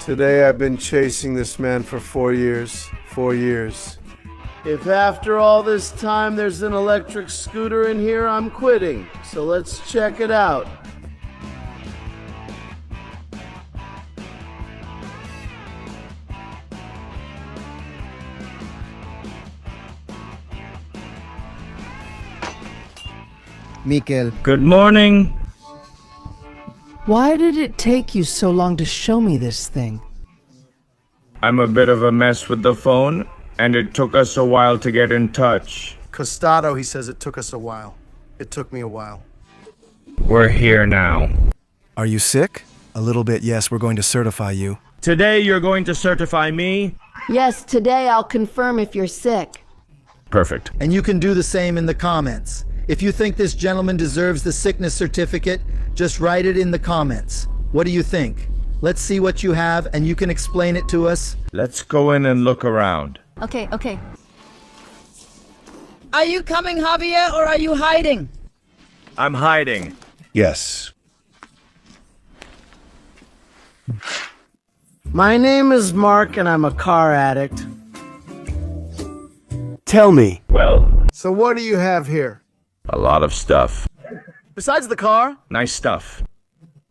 Today I've been chasing this man for 4 years. 4 years. If after all this time there's an electric scooter in here, I'm quitting. So let's check it out. Mikel. Good morning. Why did it take you so long to show me this thing? I'm a bit of a mess with the phone, and it took us a while to get in touch. Costado, he says it took us a while. It took me a while. We're here now. Are you sick? A little bit, yes. We're going to certify you. Today you're going to certify me? Yes, today I'll confirm if you're sick. Perfect. And you can do the same in the comments. If you think this gentleman deserves the sickness certificate, just write it in the comments. What do you think? Let's see what you have, and you can explain it to us. Let's go in and look around. Okay. Are you coming, Javier, or are you hiding? I'm hiding. Yes. My name is Mark, and I'm a car addict. Tell me. Well, So what do you have here? a lot of stuff. Besides the car, Nice stuff.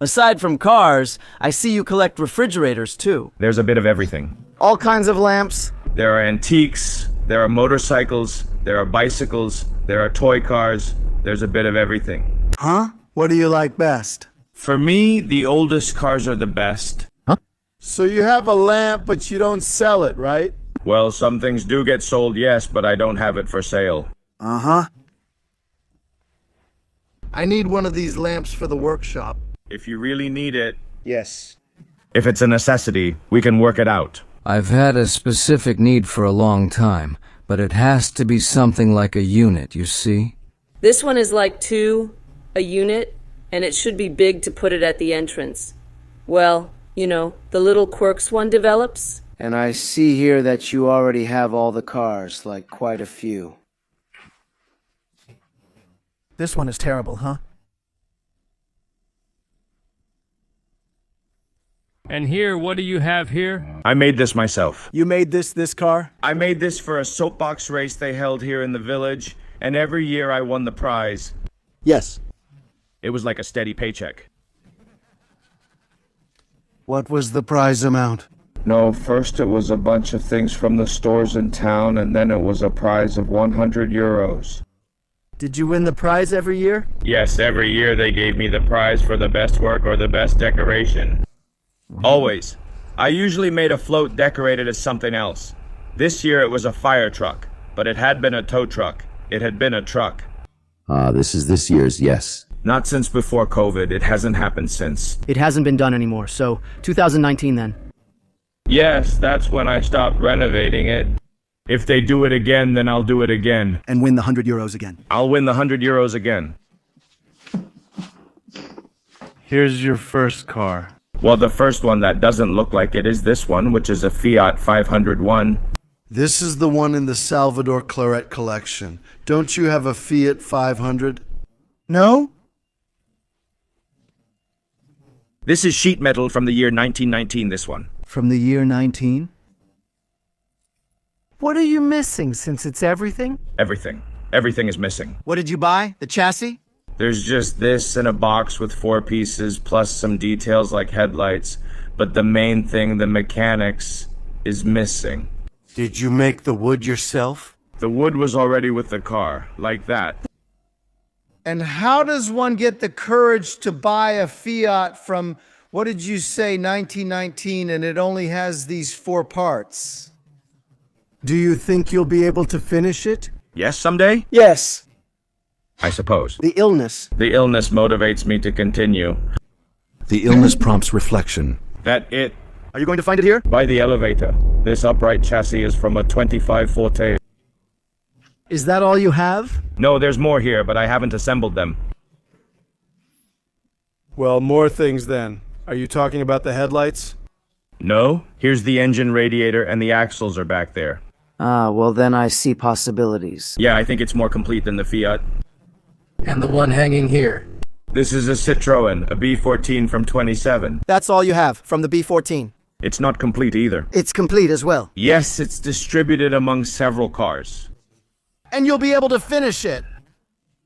aside from cars, I see you collect refrigerators too. There's a bit of everything. All kinds of lamps. There are antiques, there are motorcycles, there are bicycles, there are toy cars. There's a bit of everything. Huh? What do you like best? For me, the oldest cars are the best. So you have a lamp, but you don't sell it, right? Well, some things do get sold, yes, but I don't have it for sale. Uh-huh. I need one of these lamps for the workshop. If you really need it, Yes. if it's a necessity, we can work it out. I've had a specific need for a long time, but it has to be something like a unit, you see? This one is like 2, a unit, and it should be big to put it at the entrance. Well, you know, the little quirks one develops. And I see here that you already have all the cars, like quite a few. This one is terrible, huh? And here, what do you have here? I made this myself. You made this car? I made this for a soapbox race they held here in the village, and every year I won the prize. Yes. It was like a steady paycheck. What was the prize amount? No, first it was a bunch of things from the stores in town, and then it was a prize of 100 euros. Did you win the prize every year? Yes, every year they gave me the prize for the best work or the best decoration. Always. I usually made a float decorated as something else. This year it was a fire truck, but it had been a tow truck. It had been a truck. This is this year's, yes. Not since before COVID. It hasn't happened since. It hasn't been done anymore, so 2019 then. Yes, that's when I stopped renovating it. If they do it again, then I'll do it again. And win the 100 euros again. I'll win the 100 euros again. Here's your first car. Well, the first one that doesn't look like it is this one, which is a Fiat 501. This is the one in the Salvador Claret collection. Don't you have a Fiat 500? No? This is sheet metal from the year 1919, this one. From the year 19? What are you missing, since it's everything? Everything. Everything is missing. What did you buy? The chassis? There's just this in a box with 4 pieces, plus some details like headlights. But the main thing, the mechanics, is missing. Did you make the wood yourself? The wood was already with the car, like that. And how does one get the courage to buy a Fiat from, what did you say, 1919, and it only has these 4 parts? Do you think you'll be able to finish it? Yes, someday? Yes. I suppose. The illness. The illness motivates me to continue. The illness prompts reflection. That it. Are you going to find it here? By the elevator. This upright chassis is from a 25 Forte. Is that all you have? No, there's more here, but I haven't assembled them. Well, more things then. Are you talking about the headlights? No? Here's the engine radiator, and the axles are back there. Ah, well then I see possibilities. Yeah, I think it's more complete than the Fiat. And the one hanging here. This is a Citroën, a B14 from 27. That's all you have, from the B14. It's not complete either. It's complete as well. Yes, it's distributed among several cars. And you'll be able to finish it.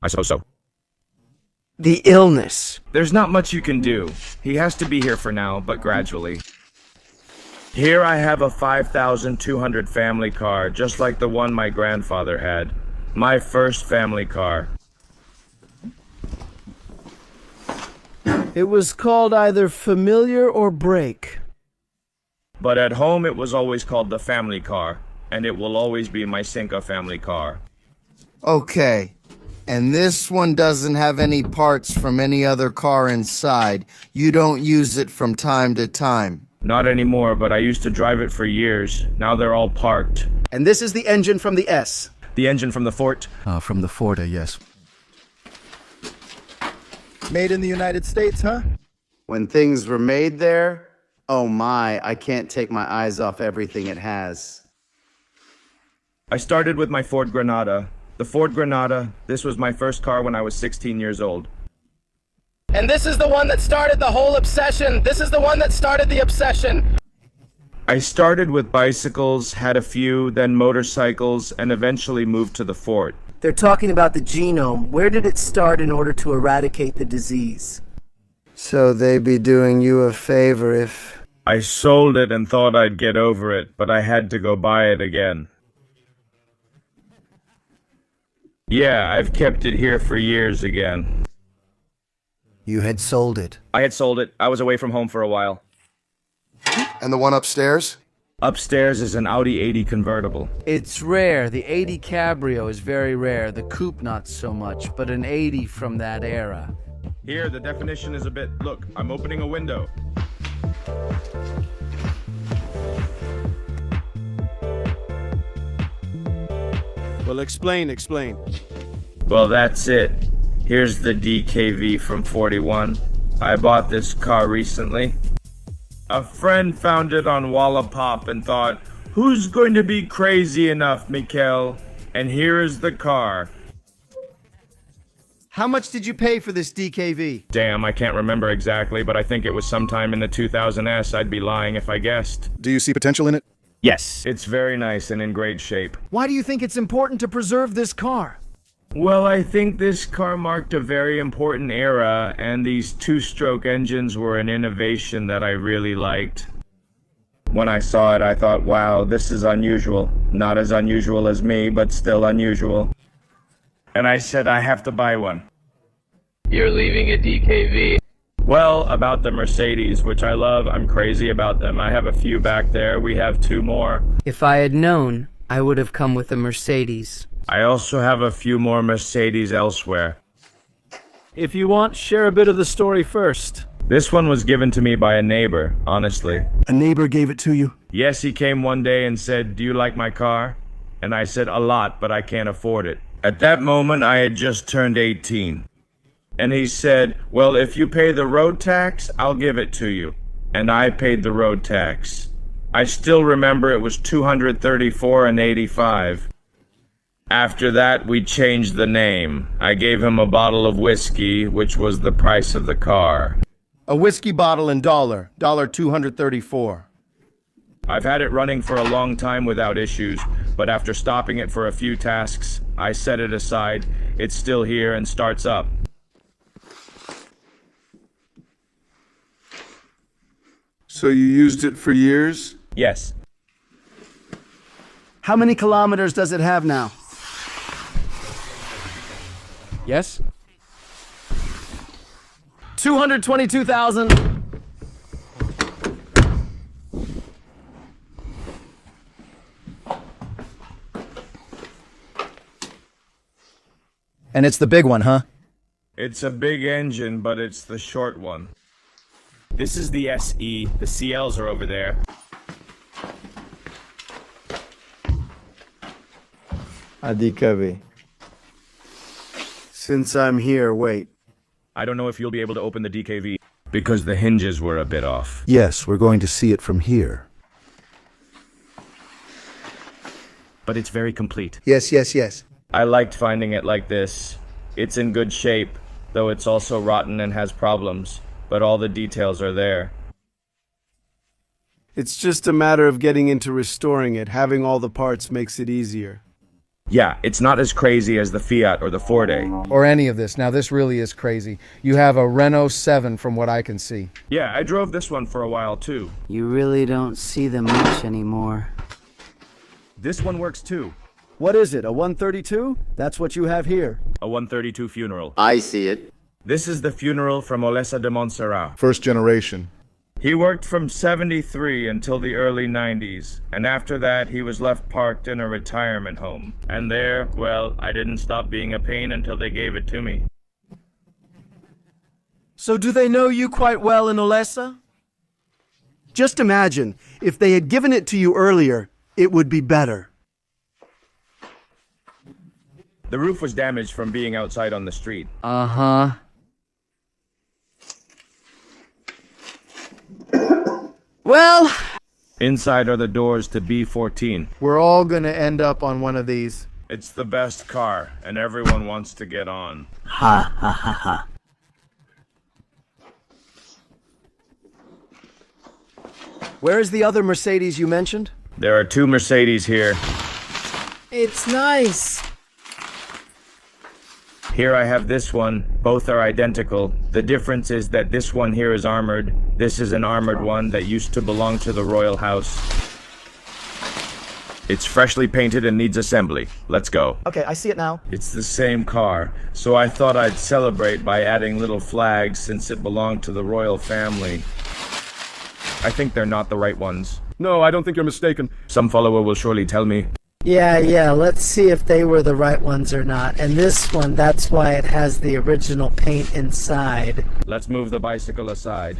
I suppose so. The illness. There's not much you can do. He has to be here for now, but gradually. Here I have a 5,200 family car, just like the one my grandfather had. My first family car. It was called either Familiar or Break. But at home it was always called the family car, and it will always be my Cinca family car. Okay. And this one doesn't have any parts from any other car inside. You don't use it from time to time. Not anymore, but I used to drive it for years. Now they're all parked. And this is the engine from the S. The engine from the Fort? From the Ford, yes. Made in the United States, huh? When things were made there, oh my, I can't take my eyes off everything it has. I started with my Ford Granada. The Ford Granada, this was my first car when I was 16 years old. And this is the one that started the whole obsession. This is the one that started the obsession. I started with bicycles, had a few, then motorcycles, and eventually moved to the Fort. They're talking about the genome. Where did it start in order to eradicate the disease? So they'd be doing you a favor if... I sold it and thought I'd get over it, but I had to go buy it again. Yeah, I've kept it here for years again. You had sold it. I had sold it. I was away from home for a while. And the one upstairs? Upstairs is an Audi 80 convertible. It's rare. The 80 Cabrio is very rare. The coupe not so much, but an 80 from that era. Here, the definition is a bit... Look, I'm opening a window. Well, explain. Well, that's it. Here's the DKV from 41. I bought this car recently. A friend found it on Wallapop and thought, who's going to be crazy enough, Mikkel? And here is the car. How much did you pay for this DKV? Damn, I can't remember exactly, but I think it was sometime in the 2000s. I'd be lying if I guessed. Do you see potential in it? Yes. It's very nice and in great shape. Why do you think it's important to preserve this car? Well, I think this car marked a very important era, and these two-stroke engines were an innovation that I really liked. When I saw it, I thought, wow, this is unusual. Not as unusual as me, but still unusual. And I said, I have to buy one. You're leaving a DKV. Well, about the Mercedes, which I love, I'm crazy about them. I have a few back there. We have two more. If I had known, I would have come with a Mercedes. I also have a few more Mercedes elsewhere. If you want, share a bit of the story first. This one was given to me by a neighbor, honestly. A neighbor gave it to you? Yes, he came one day and said, do you like my car? And I said, a lot, but I can't afford it. At that moment, I had just turned 18. And he said, well, if you pay the road tax, I'll give it to you. And I paid the road tax. I still remember it was $234.85. After that, we changed the name. I gave him a bottle of whiskey, which was the price of the car. A whiskey bottle in $234. I've had it running for a long time without issues, but after stopping it for a few tasks, I set it aside. It's still here and starts up. So you used it for years? Yes. How many kilometers does it have now? Yes? 222,000. And it's the big one, huh? It's a big engine, but it's the short one. This is the SE. The CLs are over there. DKV. Since I'm here, wait. I don't know if you'll be able to open the DKV because the hinges were a bit off. Yes, we're going to see it from here. But it's very complete. Yes. I liked finding it like this. It's in good shape, though it's also rotten and has problems, but all the details are there. It's just a matter of getting into restoring it. Having all the parts makes it easier. Yeah, it's not as crazy as the Fiat or the Ford. Or any of this. Now, this really is crazy. You have a Renault 7 from what I can see. Yeah, I drove this one for a while too. You really don't see them much anymore. This one works too. What is it, a 132? That's what you have here. A 132 funeral. I see it. This is the funeral from Olesa de Montserrat. First generation. He worked from 73 until the early 90s, and after that he was left parked in a retirement home. And there, well, I didn't stop being a pain until they gave it to me. So do they know you quite well in Olesa? Just imagine, if they had given it to you earlier, it would be better. The roof was damaged from being outside on the street. Uh-huh. Well, Inside are the doors to B14. We're all gonna end up on one of these. It's the best car, and everyone wants to get on. Ha ha ha ha. where is the other Mercedes you mentioned? There are 2 Mercedes here. It's nice. Here I have this one. Both are identical. The difference is that this one here is armored. This is an armored one that used to belong to the royal house. It's freshly painted and needs assembly. Let's go. Okay, I see it now. It's the same car, so I thought I'd celebrate by adding little flags since it belonged to the royal family. I think they're not the right ones. No, I don't think you're mistaken. Some follower will surely tell me. Yeah, let's see if they were the right ones or not. And this one, that's why it has the original paint inside. Let's move the bicycle aside.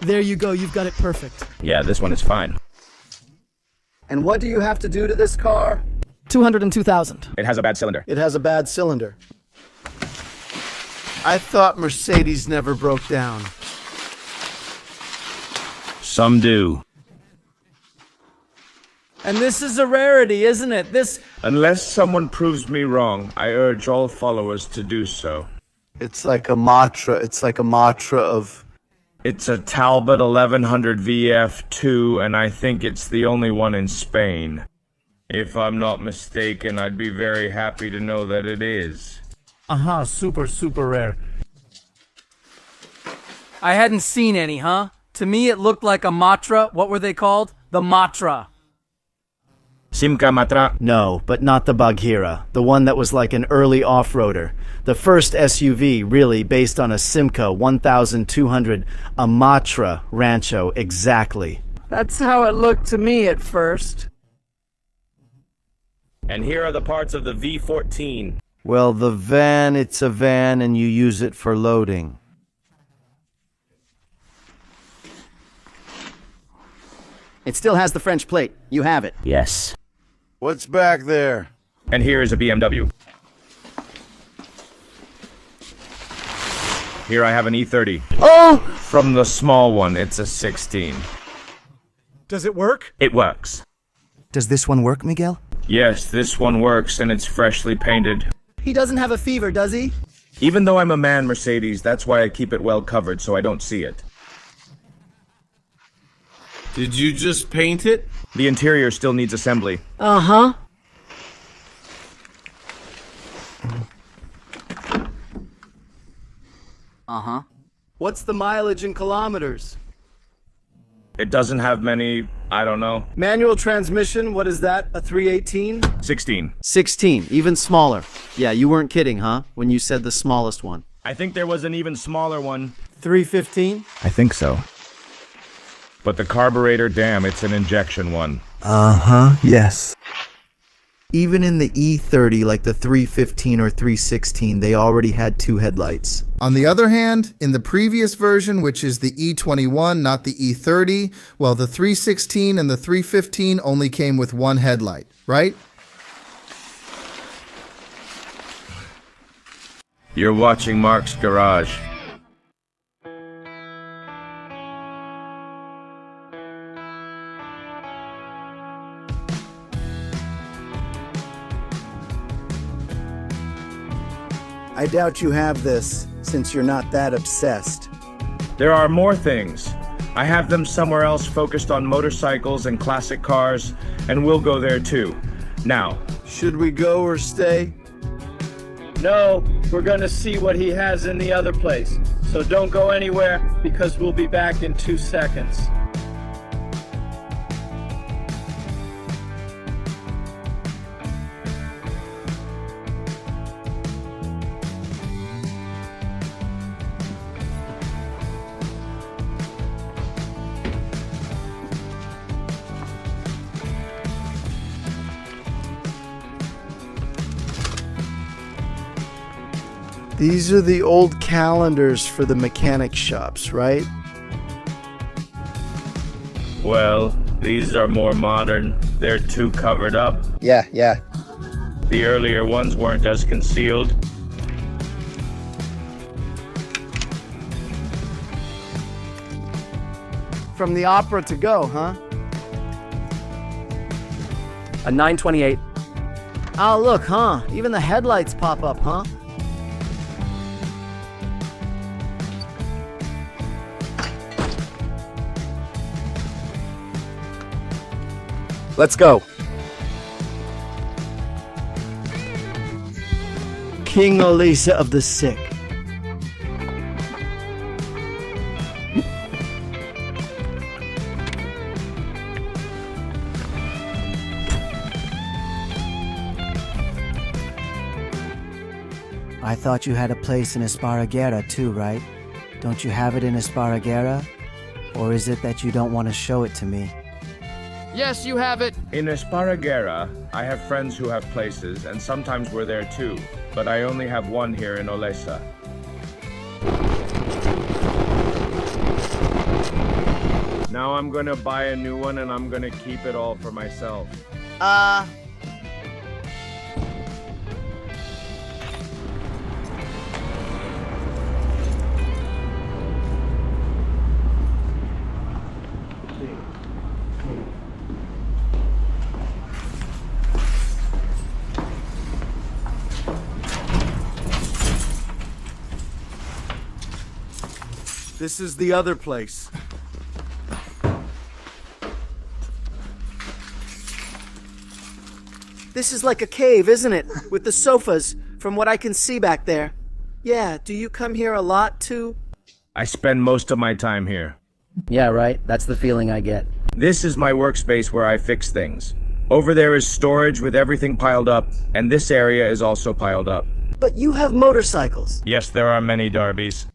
There you go, you've got it perfect. Yeah, this one is fine. And what do you have to do to this car? 202,000. It has a bad cylinder. It has a bad cylinder. I thought Mercedes never broke down. Some do. And this is a rarity, isn't it? Unless someone proves me wrong, I urge all followers to do so. It's like a mantra. It's like a mantra of... It's a Talbot 1100 VF2, and I think it's the only one in Spain. If I'm not mistaken, I'd be very happy to know that it is. Super rare. I hadn't seen any, huh? To me, it looked like a Matra. What were they called? The Matra. Simca Matra. No, but not the Bagheera. The one that was like an early off-roader. The first SUV, really, based on a Simca 1200, a Matra Rancho, exactly. That's how it looked to me at first. And here are the parts of the V14. Well, the van, it's a van and you use it for loading. It still has the French plate. You have it. Yes. What's back there? And here is a BMW. Here I have an E30. Oh! From the small one, it's a 16. Does it work? It works. Does this one work, Miguel? Yes, this one works, and it's freshly painted. He doesn't have a fever, does he? Even though I'm a man, Mercedes, that's why I keep it well covered so I don't see it. Did you just paint it? The interior still needs assembly. Uh-huh. Uh-huh. What's the mileage in kilometers? It doesn't have many, I don't know. Manual transmission, what is that? A 318? 16. 16, even smaller. Yeah, you weren't kidding, huh? When you said the smallest one. I think there was an even smaller one. 315? I think so. But the carburetor, damn, it's an injection one. Uh-huh, yes. Even in the E30, like the 315 or 316, they already had 2 headlights. On the other hand, in the previous version, which is the E21, not the E30, well, the 316 and the 315 only came with 1 headlight, right? You're watching Mark's Garage. I doubt you have this, since you're not that obsessed. There are more things. I have them somewhere else focused on motorcycles and classic cars, and we'll go there too. Now, should we go or stay? No, we're gonna see what he has in the other place. So don't go anywhere, because we'll be back in 2 seconds. These are the old calendars for the mechanic shops, right? well, these are more modern. They're too covered up. Yeah. The earlier ones weren't as concealed. From the opera to go, huh? A 928. Oh, look, huh? Even the headlights pop up, huh? Let's go. King Olisa of the Sick. I thought you had a place in Esparraguera too, right? Don't you have it in Esparraguera? Or is it that you don't want to show it to me? Yes, you have it. In Esparraguera, I have friends who have places, and sometimes we're there too. But I only have one here in Olesa. Now I'm gonna buy a new one and I'm gonna keep it all for myself. This is the other place. This is like a cave, isn't it? With the sofas, from what I can see back there. Yeah, do you come here a lot too? I spend most of my time here. Yeah, right. That's the feeling I get. This is my workspace where I fix things. Over there is storage with everything piled up, and this area is also piled up. But you have motorcycles. Yes, there are many Darbys.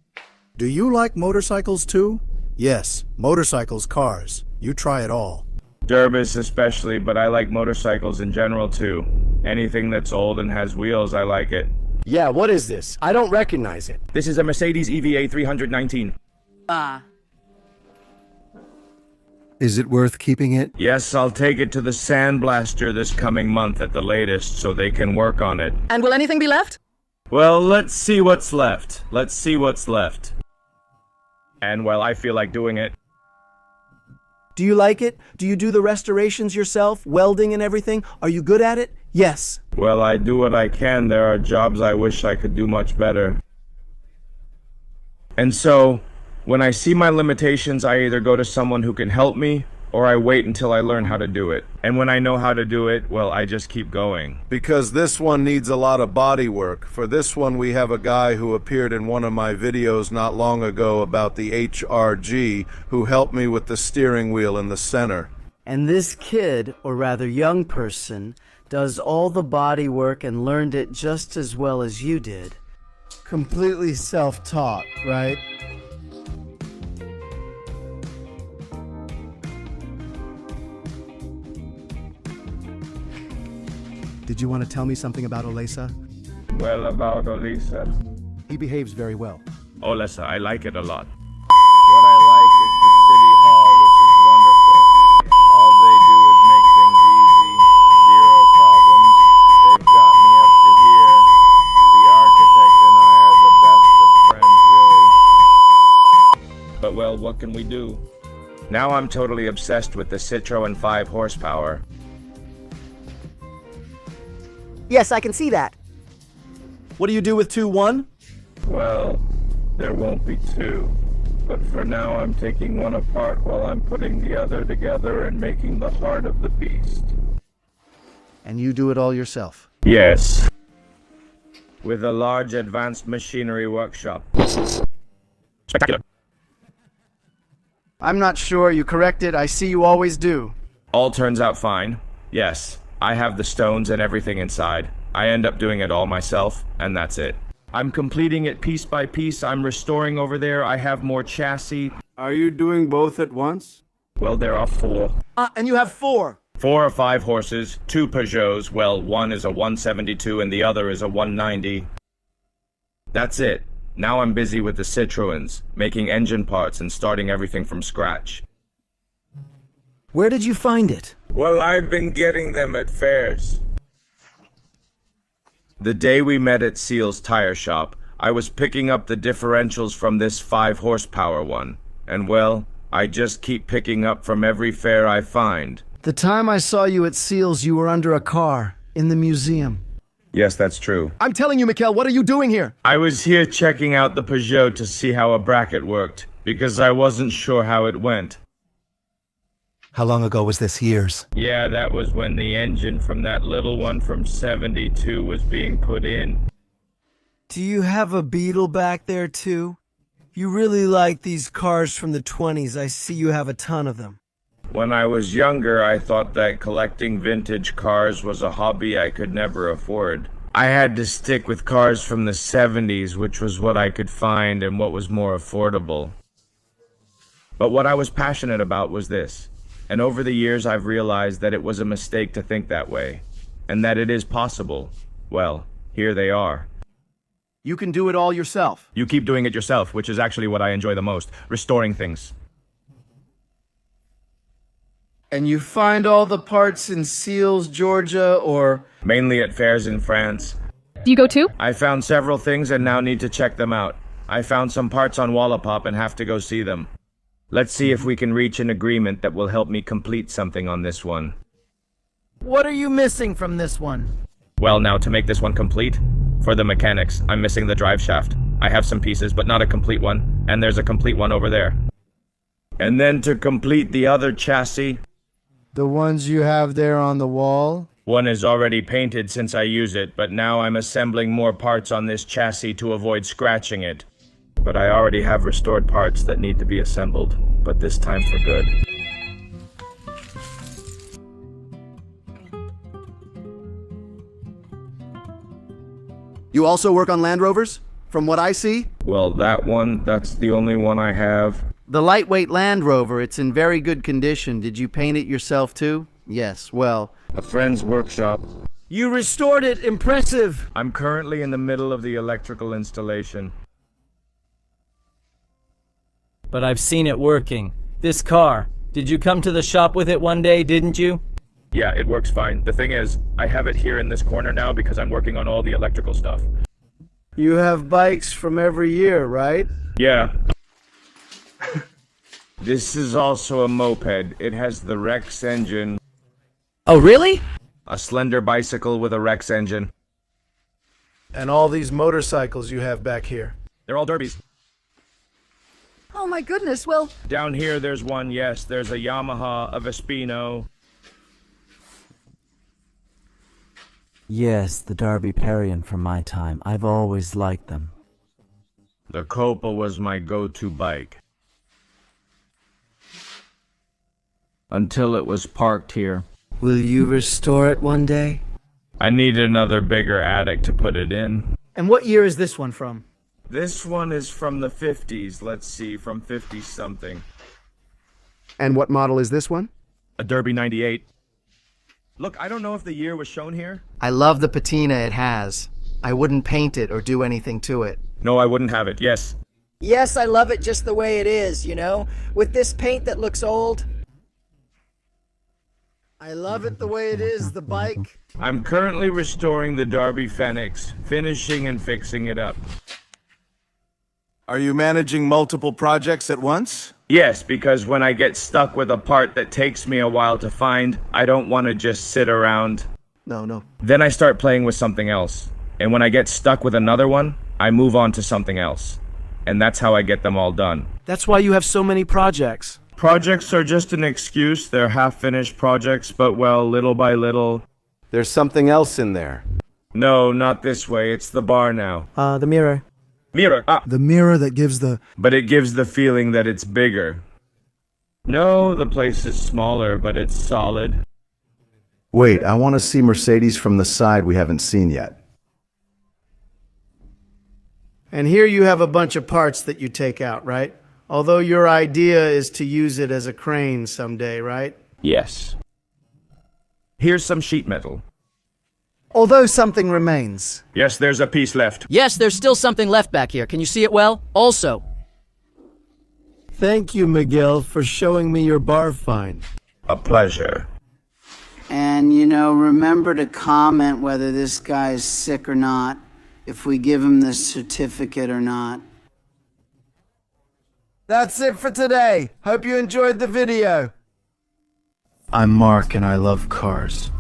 Do you like motorcycles too? Yes, motorcycles, cars. You try it all. Derbys especially, but I like motorcycles in general too. Anything that's old and has wheels, I like it. Yeah, what is this? I don't recognize it. This is a Mercedes EVA 319. Is it worth keeping it? Yes, I'll take it to the sandblaster this coming month at the latest so they can work on it. And will anything be left? Well, let's see what's left. And well, I feel like doing it. Do you like it? Do you do the restorations yourself? Welding and everything? Are you good at it? Yes. Well, I do what I can. There are jobs I wish I could do much better. And so, when I see my limitations, I either go to someone who can help me, or I wait until I learn how to do it. And when I know how to do it, well, I just keep going. Because this one needs a lot of body work. For this one, we have a guy who appeared in one of my videos not long ago about the HRG, who helped me with the steering wheel in the center. And this kid, or rather young person, does all the body work and learned it just as well as you did. Completely self-taught, right? Did you want to tell me something about Olesa? Well, about Olesa. He behaves very well. Olesa, I like it a lot. What I like is the city hall, which is wonderful. All they do is make things easy, zero problems. They've got me up to here. The architect and I are the best of friends, really. But well, what can we do? Now I'm totally obsessed with the Citroen 5 horsepower. Yes, I can see that. What do you do with 2-1? Well, there won't be two. But for now, I'm taking one apart while I'm putting the other together and making the heart of the beast. And you do it all yourself? Yes. With a large advanced machinery workshop. Spectacular. I'm not sure. You corrected. I see you always do. All turns out fine. Yes, I have the stones and everything inside. I end up doing it all myself, and that's it. I'm completing it piece by piece. I'm restoring over there. I have more chassis. Are you doing both at once? Well, there are 4. And you have 4. 4 or 5 horses, 2 Peugeots. Well, one is a 172 and the other is a 190. That's it. Now I'm busy with the Citroens, making engine parts and starting everything from scratch. Where did you find it? Well, I've been getting them at fairs. The day we met at Seal's tire shop, I was picking up the differentials from this 5-horsepower one. And well, I just keep picking up from every fair I find. The time I saw you at Seal's, you were under a car, in the museum. Yes, that's true. I'm telling you, Mikkel, what are you doing here? I was here checking out the Peugeot to see how a bracket worked, because I wasn't sure how it went. How long ago was this? Years? Yeah, that was when the engine from that little one from 72 was being put in. Do you have a Beetle back there, too? You really like these cars from the 20s. I see you have a ton of them. When I was younger, I thought that collecting vintage cars was a hobby I could never afford. I had to stick with cars from the 70s, which was what I could find and what was more affordable. But what I was passionate about was this. And over the years, I've realized that it was a mistake to think that way, and that it is possible. Well, here they are. You can do it all yourself. You keep doing it yourself, which is actually what I enjoy the most, restoring things. And you find all the parts in Seals, Georgia, or... Mainly at fairs in France. Do you go too? I found several things and now need to check them out. I found some parts on Wallapop and have to go see them. Let's see if we can reach an agreement that will help me complete something on this one. What are you missing from this one? Well, now to make this one complete, for the mechanics, I'm missing the drive shaft. I have some pieces, but not a complete one, and there's a complete one over there. And then to complete the other chassis... The ones you have there on the wall? One is already painted since I use it, but now I'm assembling more parts on this chassis to avoid scratching it. But I already have restored parts that need to be assembled, but this time for good. You also work on Land Rovers? From what I see? Well, that's the only one I have. The lightweight Land Rover, it's in very good condition. Did you paint it yourself too? Yes, well... A friend's workshop. You restored it! Impressive! I'm currently in the middle of the electrical installation. But I've seen it working. This car. Did you come to the shop with it one day, didn't you? Yeah, it works fine. The thing is, I have it here in this corner now because I'm working on all the electrical stuff. You have bikes from every year, right? Yeah. This is also a moped. It has the Rex engine. Oh, really? A slender bicycle with a Rex engine. And all these motorcycles you have back here. They're all derbies. Oh my goodness, well... Down here there's one, yes. There's a Yamaha, a Vespino. Yes, the Derby Perrion from my time. I've always liked them. The Copa was my go-to bike. Until it was parked here. Will you restore it one day? I need another bigger attic to put it in. And what year is this one from? This one is from the 50s, let's see, from 50-something. And what model is this one? A Derby 98. Look, I don't know if the year was shown here. I love the patina it has. I wouldn't paint it or do anything to it. No, I wouldn't have it, yes. Yes, I love it just the way it is, you know? With this paint that looks old. I love it the way it is, the bike. I'm currently restoring the Derby Phoenix, finishing and fixing it up. Are you managing multiple projects at once? Yes, because when I get stuck with a part that takes me a while to find, I don't want to just sit around. No. Then I start playing with something else. And when I get stuck with another one, I move on to something else. And that's how I get them all done. That's why you have so many projects. Projects are just an excuse. They're half-finished projects, but well, little by little. There's something else in there. No, not this way. It's the bar now. The mirror. Mirror. Ah. The mirror that gives the... But it gives the feeling that it's bigger. No, the place is smaller, but it's solid. Wait, I want to see Mercedes from the side we haven't seen yet. And here you have a bunch of parts that you take out, right? Although your idea is to use it as a crane someday, right? Yes. Here's some sheet metal. Although something remains. Yes, there's a piece left. Yes, there's still something left back here. Can you see it well? Also. Thank you, Miguel, for showing me your bar find. A pleasure. And, you know, remember to comment whether this guy's sick or not, if we give him this certificate or not. That's it for today. Hope you enjoyed the video. I'm Mark and I love cars.